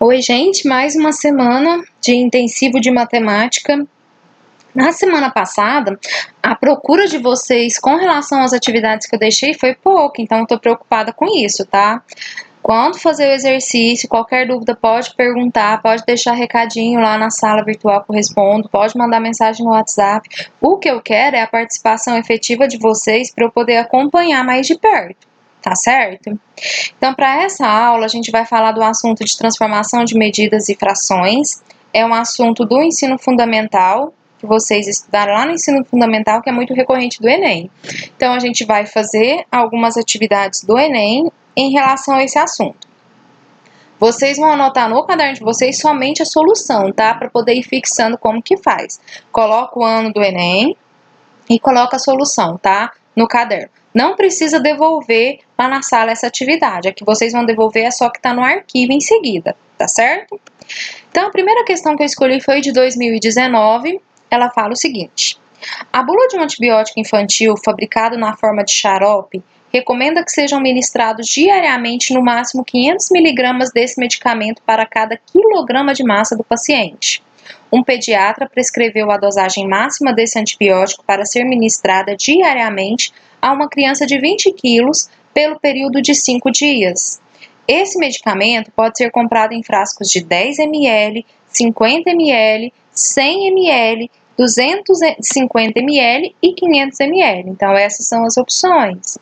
Oi, gente, mais uma semana de intensivo de matemática. Na semana passada, a procura de vocês com relação às atividades que eu deixei foi pouca, então eu tô preocupada com isso, tá? Quando fazer o exercício, qualquer dúvida pode perguntar, pode deixar recadinho lá na sala virtual que eu respondo, pode mandar mensagem no WhatsApp. O que eu quero é a participação efetiva de vocês para eu poder acompanhar mais de perto, tá certo? Então, para essa aula, a gente vai falar do assunto de transformação de medidas e frações. É um assunto do ensino fundamental, que vocês estudaram lá no ensino fundamental, que é muito recorrente do Enem. Então, a gente vai fazer algumas atividades do Enem em relação a esse assunto. Vocês vão anotar no caderno de vocês somente a solução, tá? Para poder ir fixando como que faz. Coloca o ano do Enem e coloca a solução, tá? No caderno. Não precisa devolver lá na sala essa atividade. A que vocês vão devolver é só que tá no arquivo em seguida, tá certo? Então, a primeira questão que eu escolhi foi de 2019. Ela fala o seguinte: a bula de um antibiótico infantil fabricado na forma de xarope recomenda que sejam ministrados diariamente no máximo 500 mg desse medicamento para cada quilograma de massa do paciente. Um pediatra prescreveu a dosagem máxima desse antibiótico para ser ministrada diariamente a uma criança de 20 quilos pelo período de 5 dias. Esse medicamento pode ser comprado em frascos de 10 ml, 50 ml, 100 ml, 250 ml e 500 ml. Então, essas são as opções.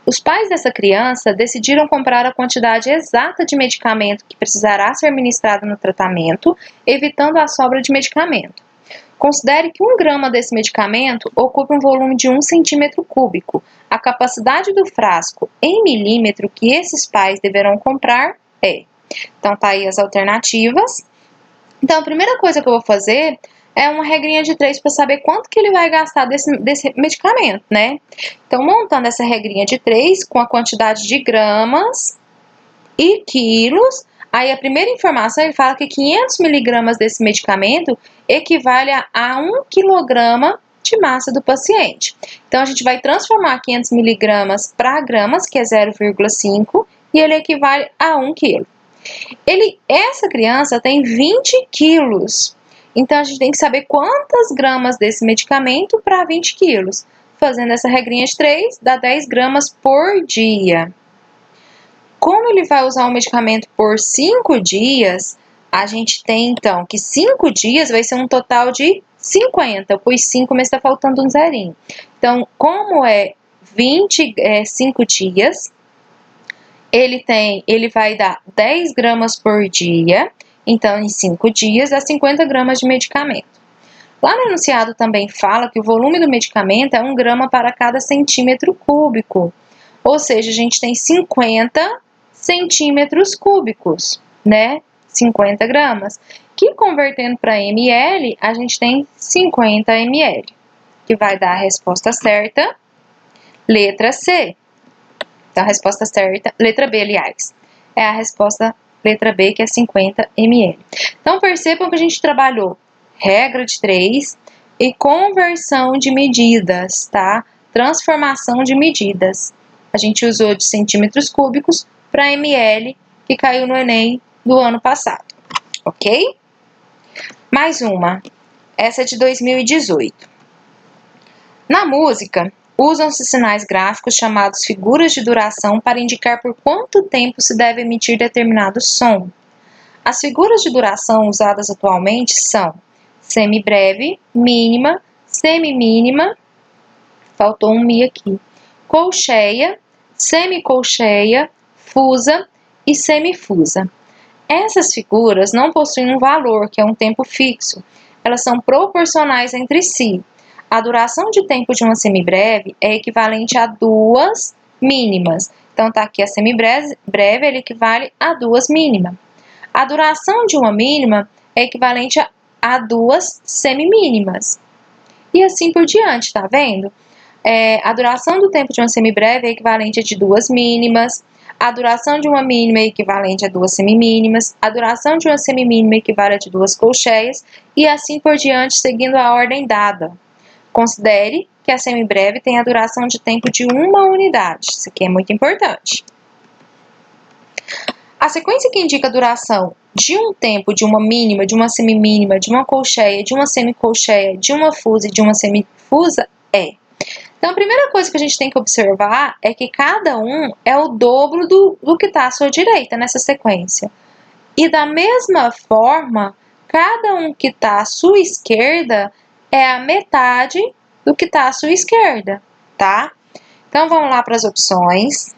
Os pais dessa criança decidiram comprar a quantidade exata de medicamento que precisará ser ministrado no tratamento, evitando a sobra de medicamento. Considere que 1 grama desse medicamento ocupa um volume de 1 centímetro cúbico. A capacidade do frasco em milímetro que esses pais deverão comprar é. Então, tá aí as alternativas. Então, a primeira coisa que eu vou fazer é uma regrinha de 3 para saber quanto que ele vai gastar desse medicamento, né? Então, montando essa regrinha de 3 com a quantidade de gramas e quilos, aí a primeira informação ele fala que 500 miligramas desse medicamento equivale a 1 quilograma de massa do paciente. Então, a gente vai transformar 500 miligramas para gramas, que é 0,5, e ele equivale a 1 quilo. Essa criança tem 20 quilos. Então, a gente tem que saber quantas gramas desse medicamento para 20 quilos. Fazendo essa regrinha de 3, dá 10 gramas por dia. Como ele vai usar o medicamento por 5 dias, a gente tem, então, que 5 dias vai ser um total de 50, pois 5 meses está faltando um zerinho. Então, como é 25 dias, ele vai dar 10 gramas por dia, então em 5 dias dá 50 gramas de medicamento. Lá no enunciado também fala que o volume do medicamento é 1 grama para cada centímetro cúbico, ou seja, a gente tem 50 centímetros cúbicos, né? 50 gramas, que convertendo para ml, a gente tem 50 ml, que vai dar a resposta certa, letra C. Então, a resposta certa, letra B, aliás, é a resposta letra B, que é 50 ml. Então, percebam que a gente trabalhou regra de 3 e conversão de medidas, tá? Transformação de medidas. A gente usou de centímetros cúbicos para ml, que caiu no Enem do ano passado, ok? Mais uma. Essa é de 2018. Na música, usam-se sinais gráficos chamados figuras de duração para indicar por quanto tempo se deve emitir determinado som. As figuras de duração usadas atualmente são semibreve, mínima, semimínima, faltou um mi aqui, colcheia, semicolcheia, fusa e semifusa. Essas figuras não possuem um valor, que é um tempo fixo. Elas são proporcionais entre si. A duração de tempo de uma semibreve é equivalente a 2 mínimas. Então, tá aqui a semibreve, ele equivale a 2 mínimas. A duração de uma mínima é equivalente a 2 semimínimas. E assim por diante, tá vendo? A duração do tempo de uma semibreve é equivalente a de 2 mínimas. A duração de uma mínima é equivalente a 2 semimínimas. A duração de uma semimínima equivale a de 2 colcheias. E assim por diante, seguindo a ordem dada. Considere que a semibreve tem a duração de tempo de 1 unidade. Isso aqui é muito importante. A sequência que indica a duração de um tempo, de uma mínima, de uma semimínima, de uma colcheia, de uma semicolcheia, de uma fusa e de uma semifusa é. Então, a primeira coisa que a gente tem que observar é que cada um é o dobro do que está à sua direita nessa sequência. E da mesma forma, cada um que está à sua esquerda é a metade do que está à sua esquerda, tá? Então, vamos lá para as opções.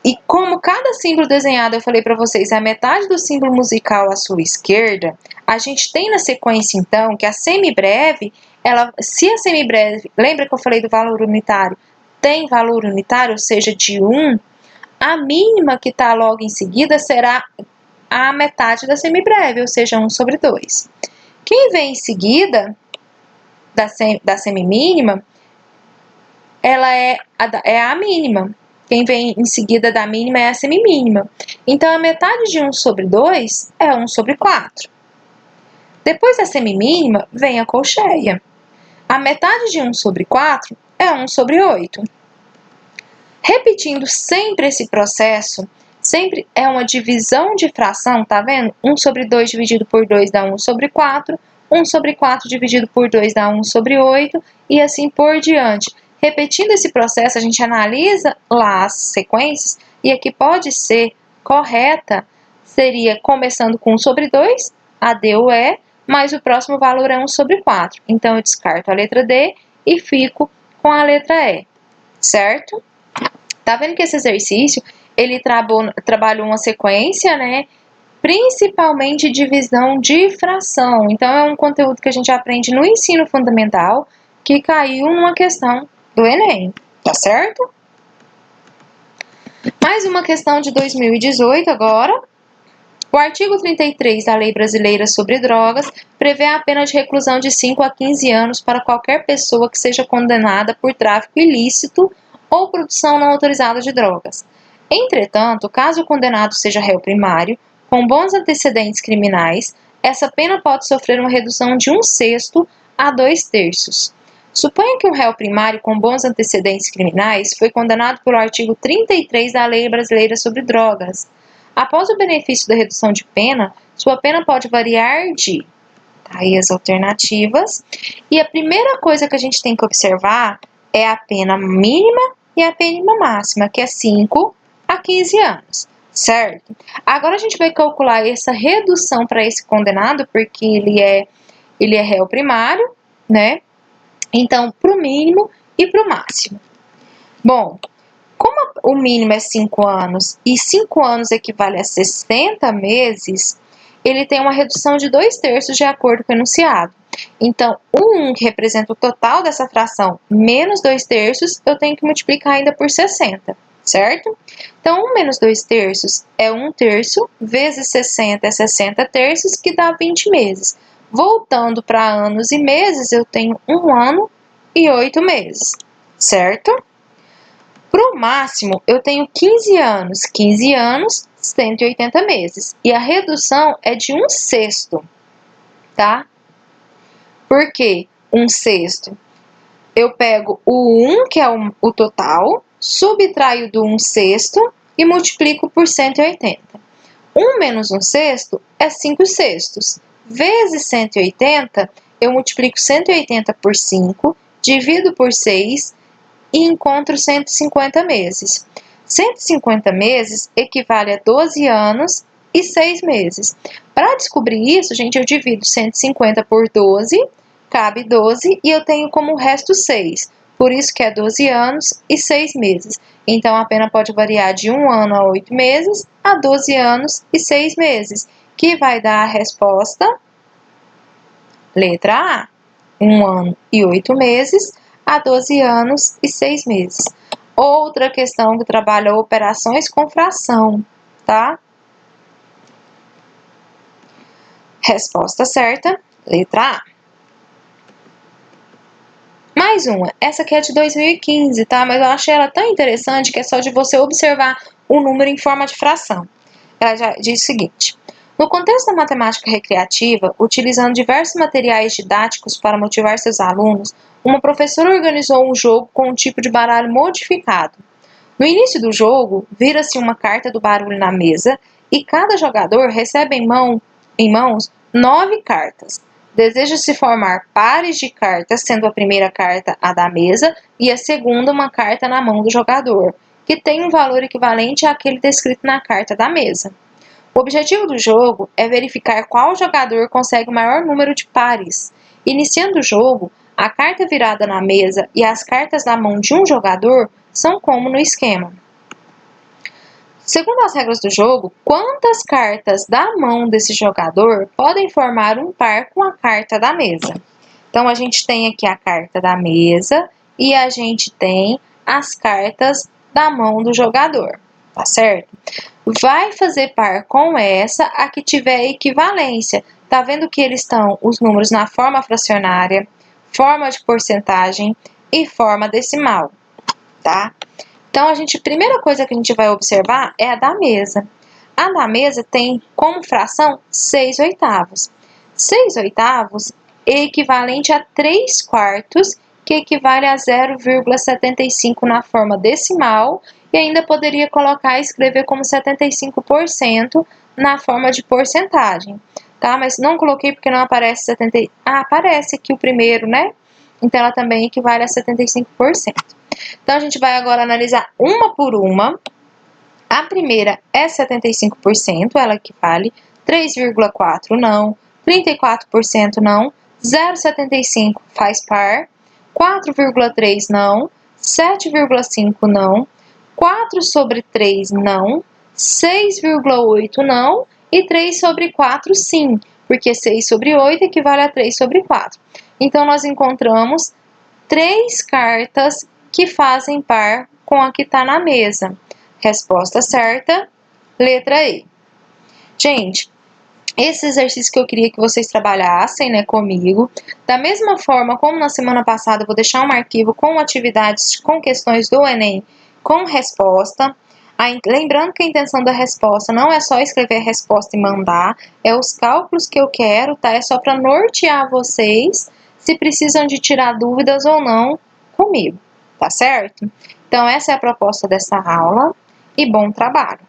E como cada símbolo desenhado, eu falei para vocês, é a metade do símbolo musical à sua esquerda, a gente tem na sequência, então, que a semibreve, se a semibreve, lembra que eu falei do valor unitário, tem valor unitário, ou seja, de 1, a mínima que está logo em seguida será a metade da semibreve, ou seja, 1 sobre 2. Quem vem em seguida da semimínima, ela é a mínima. Quem vem em seguida da mínima é a semimínima. Então, a metade de 1 sobre 2 é 1 sobre 4. Depois da semimínima, vem a colcheia. A metade de 1 sobre 4 é 1 sobre 8. Repetindo sempre esse processo, sempre é uma divisão de fração, tá vendo? 1 sobre 2 dividido por 2 dá 1 sobre 4. 1 sobre 4 dividido por 2 dá 1 sobre 8. E assim por diante. Repetindo esse processo, a gente analisa lá as sequências e a que pode ser correta seria começando com 1 sobre 2, a D ou E, mas o próximo valor é 1 sobre 4. Então, eu descarto a letra D e fico com a letra E, certo? Tá vendo que esse exercício, ele trabalhou uma sequência, né? Principalmente divisão de fração. Então, é um conteúdo que a gente aprende no ensino fundamental, que caiu numa questão do Enem, tá certo? Mais uma questão de 2018 agora. O artigo 33 da Lei Brasileira sobre Drogas prevê a pena de reclusão de 5 a 15 anos para qualquer pessoa que seja condenada por tráfico ilícito ou produção não autorizada de drogas. Entretanto, caso o condenado seja réu primário, com bons antecedentes criminais, essa pena pode sofrer uma redução de 1/6 a 2/3. Suponha que um réu primário com bons antecedentes criminais foi condenado pelo artigo 33 da Lei Brasileira sobre Drogas. Após o benefício da redução de pena, sua pena pode variar de... Aí as alternativas. E a primeira coisa que a gente tem que observar é a pena mínima e a pena máxima, que é 5 a 15 anos, certo? Agora a gente vai calcular essa redução para esse condenado, porque ele é réu primário, né? Então, para o mínimo e para o máximo. Bom, como o mínimo é 5 anos e 5 anos equivale a 60 meses, ele tem uma redução de 2/3 de acordo com o enunciado. Então, o 1, que representa o total dessa fração, menos 2/3, eu tenho que multiplicar ainda por 60, certo? Então, 1 menos 2/3 é 1/3, vezes 60 é 60/3, que dá 20 meses. Voltando para anos e meses, eu tenho 1 ano e 8 meses, certo? Para o máximo, eu tenho 15 anos. 15 anos, 180 meses. E a redução é de 1/6, tá? Por que 1/6? Eu pego o 1, que é o total, subtraio do 1/6 e multiplico por 180. 1 menos 1/6 é 5/6. Vezes 180, eu multiplico 180 por 5, divido por 6 e encontro 150 meses. 150 meses equivale a 12 anos e 6 meses. Para descobrir isso, gente, eu divido 150 por 12, cabe 12 e eu tenho como resto 6. Por isso que é 12 anos e 6 meses. Então, a pena pode variar de 1 ano a 8 meses a 12 anos e 6 meses, que vai dar a resposta, letra A, 1 ano e 8 meses a 12 anos e 6 meses. Outra questão que trabalha operações com fração, tá? Resposta certa, letra A. Mais uma, essa aqui é de 2015, tá? Mas eu achei ela tão interessante que é só de você observar o número em forma de fração. Ela já diz o seguinte: no contexto da matemática recreativa, utilizando diversos materiais didáticos para motivar seus alunos, uma professora organizou um jogo com um tipo de baralho modificado. No início do jogo, vira-se uma carta do barulho na mesa e cada jogador recebe em mãos 9 cartas. Deseja-se formar pares de cartas, sendo a primeira carta a da mesa e a segunda uma carta na mão do jogador, que tem um valor equivalente àquele descrito na carta da mesa. O objetivo do jogo é verificar qual jogador consegue o maior número de pares. Iniciando o jogo, a carta virada na mesa e as cartas na mão de um jogador são como no esquema. Segundo as regras do jogo, quantas cartas da mão desse jogador podem formar um par com a carta da mesa? Então, a gente tem aqui a carta da mesa e a gente tem as cartas da mão do jogador, tá certo? Vai fazer par com essa a que tiver equivalência. Tá vendo que eles estão os números na forma fracionária, forma de porcentagem e forma decimal, tá? Então, primeira coisa que a gente vai observar é a da mesa. A da mesa tem como fração 6/8. 6/8 é equivalente a 3/4, que equivale a 0,75 na forma decimal, e ainda poderia colocar e escrever como 75% na forma de porcentagem, tá? Mas não coloquei porque não aparece 70. Ah, aparece aqui o primeiro, né? Então, ela também equivale a 75%. Então, a gente vai agora analisar uma por uma. A primeira é 75%, ela equivale 3,4 não, 34% não, 0,75 faz par, 4,3 não, 7,5 não, 4/3 não, 6,8 não e 3/4 sim, porque 6/8 equivale a 3/4. Então, nós encontramos 3 cartas que fazem par com a que está na mesa. Resposta certa, letra E. Gente, esse exercício que eu queria que vocês trabalhassem, né, comigo. Da mesma forma como na semana passada, eu vou deixar um arquivo com atividades, com questões do Enem, com resposta. Lembrando que a intenção da resposta não é só escrever a resposta e mandar, é os cálculos que eu quero, tá? É só para nortear vocês se precisam de tirar dúvidas ou não comigo, tá certo? Então, essa é a proposta dessa aula e bom trabalho!